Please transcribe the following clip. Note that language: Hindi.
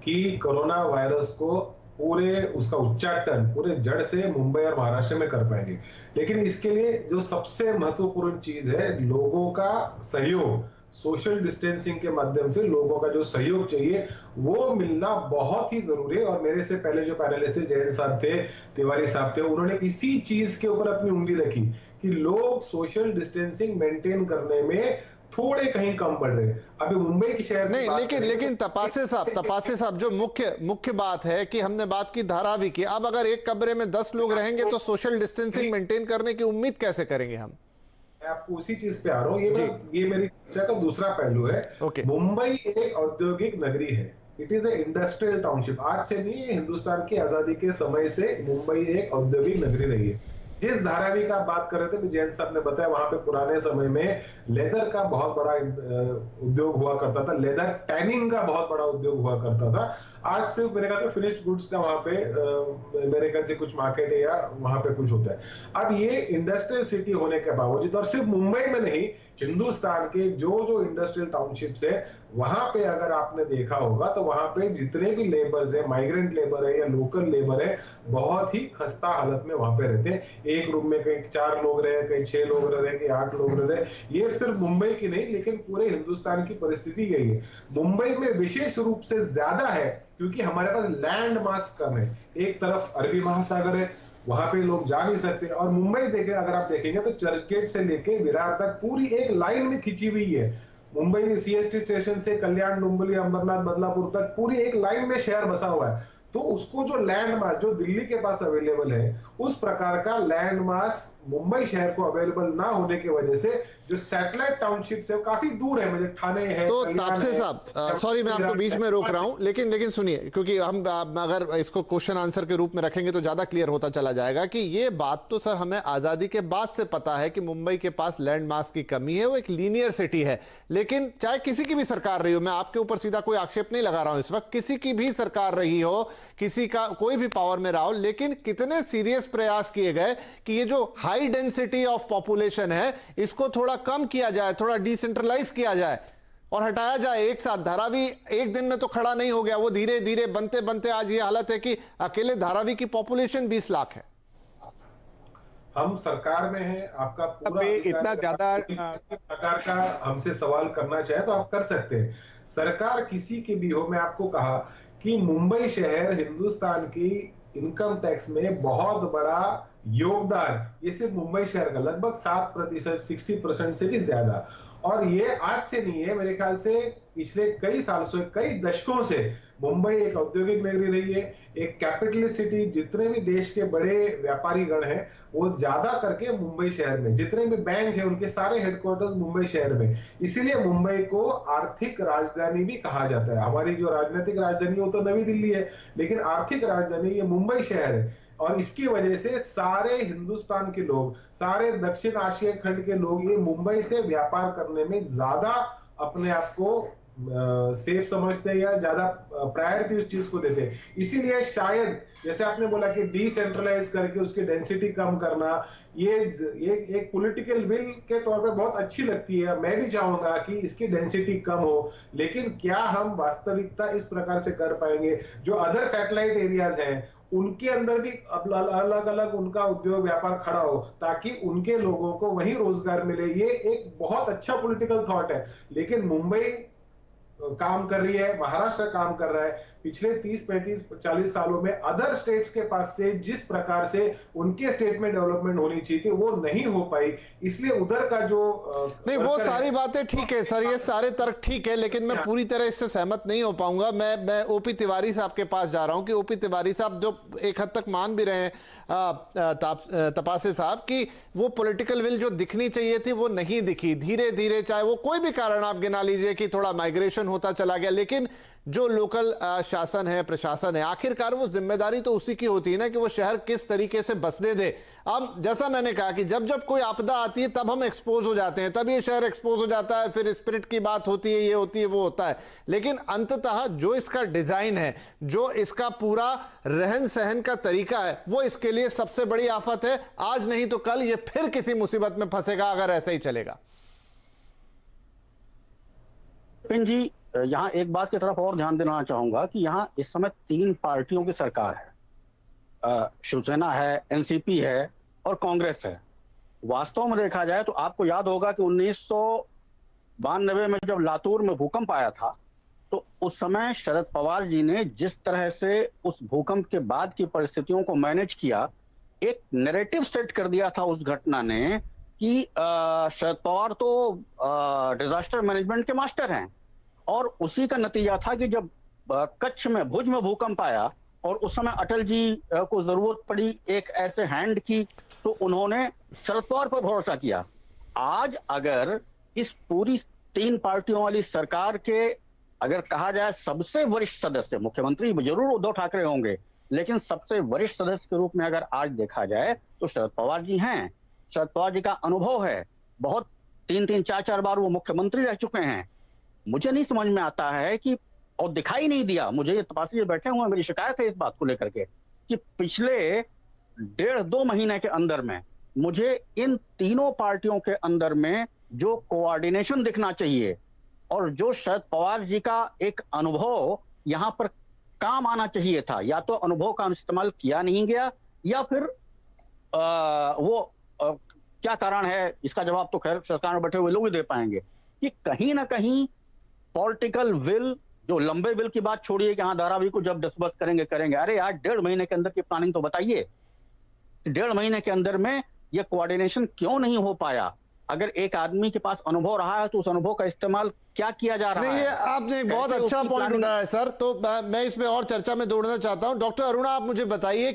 कि कोरोना वायरस को पूरे उसका उच्चाटन पूरे जड़ से मुंबई और महाराष्ट्र में कर पाएंगे। लेकिन इसके लिए जो सबसे महत्वपूर्ण चीज है, लोगों का सहयोग, सोशल डिस्टेंसिंग के माध्यम से लोगों का जो सहयोग चाहिए वो मिलना बहुत ही जरूरी है। और मेरे से पहले जो पैनलिस्ट थे, जैन साहब थे, तिवारी साहब थे, उन्होंने इसी चीज के ऊपर अपनी उंगली रखी कि लोग सोशल डिस्टेंसिंग मेंटेन करने में थोड़े कहीं कम पड़ रहे हैं। अभी मुंबई की शहर नहीं, लेकिन तपासे साहब जो मुख्य बात है कि हमने बात की धारावी की, अब अगर एक कमरे में 10 लोग रहेंगे तो सोशल डिस्टेंसिंग मेंटेन करने की उम्मीद कैसे करेंगे हम? मैं आपको उसी चीज पे आ रहा हूँ। ये मेरी चर्चा का दूसरा पहलू है। मुंबई एक औद्योगिक नगरी है। It is a industrial township. आज से नहीं, हिंदुस्तान की आजादी के समय से मुंबई एक औद्योगिक नगरी रही है। जिस धारावी का आप बात कर रहे थे, जयंत साहब ने बताया, वहां पे पुराने समय में लेदर का बहुत बड़ा उद्योग हुआ करता था, लेदर टैनिंग का बहुत बड़ा उद्योग हुआ करता था। आज सिर्फ मेरे ख्याल से फिनिश्ड गुड्स का वहां पे मेरे ख्याल से कुछ मार्केट है या वहां पे कुछ होता है। अब ये इंडस्ट्रियल सिटी होने के बावजूद, और सिर्फ मुंबई में नहीं, हिंदुस्तान के जो इंडस्ट्रियल टाउनशिप्स है वहां पे अगर आपने देखा होगा तो वहां पे जितने भी लेबर्स है, माइग्रेंट लेबर है या लोकल लेबर है, बहुत ही खस्ता हालत में वहां पे रहते हैं। एक रूम में कहीं 4 लोग रहे, कहीं 6 लोग रहे, कहीं 8 लोग रहे। ये सिर्फ मुंबई की नहीं, लेकिन पूरे हिंदुस्तान की परिस्थिति यही है। मुंबई में विशेष रूप से ज्यादा है क्योंकि हमारे पास लैंड मास कम है। एक तरफ अरबी महासागर है, वहां पे लोग जा नहीं सकते। और मुंबई देखें, अगर आप देखेंगे तो चर्च गेट से लेके विरार तक पूरी एक लाइन में खिंची हुई है। मुंबई सीएसटी स्टेशन से कल्याण, डुंबिली, अंबरनाथ, बदलापुर तक पूरी एक लाइन में शहर बसा हुआ है। तो उसको जो लैंड मास जो दिल्ली के पास अवेलेबल है, उस प्रकार का लैंड मास मुंबई शहर को अवेलेबल ना होने की वजह से जो सैटेलाइट टाउनशिप्स है वो काफी दूर है। मुझे ठाणे है, तो तापसे साहब, सॉरी मैं आपको बीच में रोक रहा हूं, लेकिन सुनिए, क्योंकि हम अगर इसको क्वेश्चन आंसर के रूप में रखेंगे तो ज्यादा क्लियर होता चला जाएगा कि ये बात तो सर हमें आजादी के बाद से पता है कि मुंबई के पास लैंड मास की कमी है, वो एक लीनियर सिटी है। लेकिन चाहे किसी की भी सरकार रही हो, मैं आपके ऊपर सीधा कोई आक्षेप नहीं लगा रहा हूं इस वक्त, किसी की भी सरकार रही हो, किसी का कोई भी पावर में रहा हो, लेकिन कितने सीरियस प्रयास किए गए कि ये जो हाई डेंसिटी ऑफ पॉपुलेशन है इसको थोड़ा कम किया जाए, थोड़ा डिसेंट्रलाइज किया जाए और हटाया जाए एक साथ। धारावी एक दिन में तो खड़ा नहीं हो गया, वो धीरे धीरे बनते बनते आज ये हालत है कि अकेले धारावी की पॉपुलेशन 20 लाख है। हम सरकार में हैं, आपका पूरा इतना ज्यादा प्रकार का हमसे सवाल करना चाहे तो आप कर सकते हैं। सरकार किसी की भी हो, मैं आपको कहा कि मुंबई शहर हिंदुस्तान की इनकम टैक्स में बहुत बड़ा योगदान, ये सिर्फ मुंबई शहर का लगभग 7%, 60% से भी ज्यादा। और ये आज से नहीं है, मेरे ख्याल से पिछले कई साल से, कई दशकों से मुंबई एक औद्योगिक नगरी रही है, एक कैपिटलिस्ट सिटी। जितने भी देश के बड़े व्यापारी गण हैं वो ज्यादा करके मुंबई शहर में, जितने भी बैंक हैं उनके सारे हेडक्वार्टर्स मुंबई शहर में। इसीलिए मुंबई को आर्थिक राजधानी भी कहा जाता है। हमारी जो राजनीतिक राजधानी वो तो नई दिल्ली है, लेकिन आर्थिक राजधानी ये मुंबई शहर है। और इसकी वजह से सारे हिंदुस्तान के लोग, सारे दक्षिण एशिया खंड के लोग ये मुंबई से व्यापार करने में ज्यादा अपने आप को सेफ समझते हैं या ज्यादा प्रायोरिटी उस चीज को देते हैं। इसीलिए शायद जैसे आपने बोला कि डिसेंट्रलाइज करके उसकी डेंसिटी कम करना, ये एक पॉलिटिकल विल के तौर पे बहुत अच्छी लगती है। मैं भी चाहूंगा कि इसकी डेंसिटी कम हो, लेकिन क्या हम वास्तविकता इस प्रकार से कर पाएंगे? जो अदर सैटेलाइट एरियाज हैं उनके अंदर भी अलग अलग उनका उद्योग व्यापार खड़ा हो ताकि उनके लोगों को वहीं रोजगार मिले। ये एक बहुत अच्छा पॉलिटिकल थॉट है, लेकिन मुंबई काम कर रही है, महाराष्ट्र काम कर रहा है। पिछले 30, 35, 40 सालों में अदर स्टेट्स के पास से जिस प्रकार से उनके स्टेट में डेवलपमेंट होनी चाहिए थी वो नहीं हो पाई। इसलिए उधर का जो नहीं, वो सारी बातें ठीक है सर, ये सारे तर्क ठीक है, लेकिन मैं पूरी तरह इससे सहमत नहीं हो पाऊंगा। मैं ओपी तिवारी साहब के पास जा रहा हूं कि ओपी तिवारी साहब जो एक हद तक मान भी रहे हैं तपासे साहब कि वो पॉलिटिकल विल जो दिखनी चाहिए थी वो नहीं दिखी। धीरे धीरे, चाहे वो कोई भी कारण आप गिना लीजिए कि थोड़ा माइग्रेशन होता चला गया, लेकिन जो लोकल शासन है, प्रशासन है, आखिरकार वो जिम्मेदारी तो उसी की होती है ना कि वो शहर किस तरीके से बसने दे। अब जैसा मैंने कहा कि जब जब कोई आपदा आती है तब हम एक्सपोज हो जाते हैं, तब ये शहर एक्सपोज हो जाता है, फिर स्पिरिट की बात होती है, ये होती है, वो होता है। लेकिन अंततः जो इसका डिजाइन है, जो इसका पूरा रहन सहन का तरीका है, वो इसके लिए सबसे बड़ी आफत है। आज नहीं तो कल ये फिर किसी मुसीबत में फंसेगा अगर ऐसे ही चलेगा। विपिन जी, यहाँ एक बात की तरफ और ध्यान देना चाहूंगा कि यहाँ इस समय 3 पार्टियों की सरकार है। शिवसेना है, एनसीपी है और कांग्रेस है। वास्तव में देखा जाए तो आपको याद होगा कि 1992 में जब लातूर में भूकंप आया था, तो उस समय शरद पवार जी ने जिस तरह से उस भूकंप के बाद की परिस्थितियों को मैनेज किया, एक नैरेटिव सेट कर दिया था उस घटना ने कि शरद पवार तो डिजास्टर मैनेजमेंट के मास्टर हैं। और उसी का नतीजा था कि जब कच्छ में, भुज में भूकंप आया और उस समय अटल जी को जरूरत पड़ी एक ऐसे हैंड की, तो उन्होंने शरद पवार पर भरोसा किया। आज अगर इस पूरी 3 पार्टियों वाली सरकार के, अगर कहा जाए सबसे वरिष्ठ सदस्य, मुख्यमंत्री जरूर उद्धव ठाकरे होंगे, लेकिन सबसे वरिष्ठ सदस्य के रूप में अगर आज देखा जाए तो शरद पवार जी हैं। शरद पवार जी का अनुभव है, बहुत 3-3, 4-4 बार वो मुख्यमंत्री रह चुके हैं। मुझे नहीं समझ में आता है कि, और दिखाई नहीं दिया मुझे, ये तपासी जो बैठे हुए हैं, मेरी शिकायत है इस बात को लेकर के कि पिछले 1.5-2 महीने के अंदर में मुझे इन तीनों पार्टियों के अंदर में जो कोऑर्डिनेशन दिखना चाहिए और जो शरद पवार जी का एक अनुभव यहां पर काम आना चाहिए था, या तो अनुभव का इस्तेमाल किया नहीं गया, या फिर क्या कारण है इसका जवाब तो खैर सरकार में बैठे हुए लोग ही दे पाएंगे, कि कहीं ना कहीं पॉलिटिकल विल, जो लंबे बिल की बात छोड़िए कि हाँ धारावी को जब डिस्बर्स करेंगे करेंगे, अरे यार 1.5 महीने के अंदर की प्लानिंग तो बताइए। 1.5 महीने के अंदर में ये कोऑर्डिनेशन क्यों नहीं हो पाया? अगर एक आदमी के पास अनुभव रहा है तो उस अनुभव का इस्तेमाल क्या किया जा रहा है? नहीं, आपने एक बहुत अच्छा पॉइंट उठाया है सर, तो मैं इसमें और चर्चा में जोड़ना चाहता हूं। डॉक्टर अरुणा, आप मुझे बताइए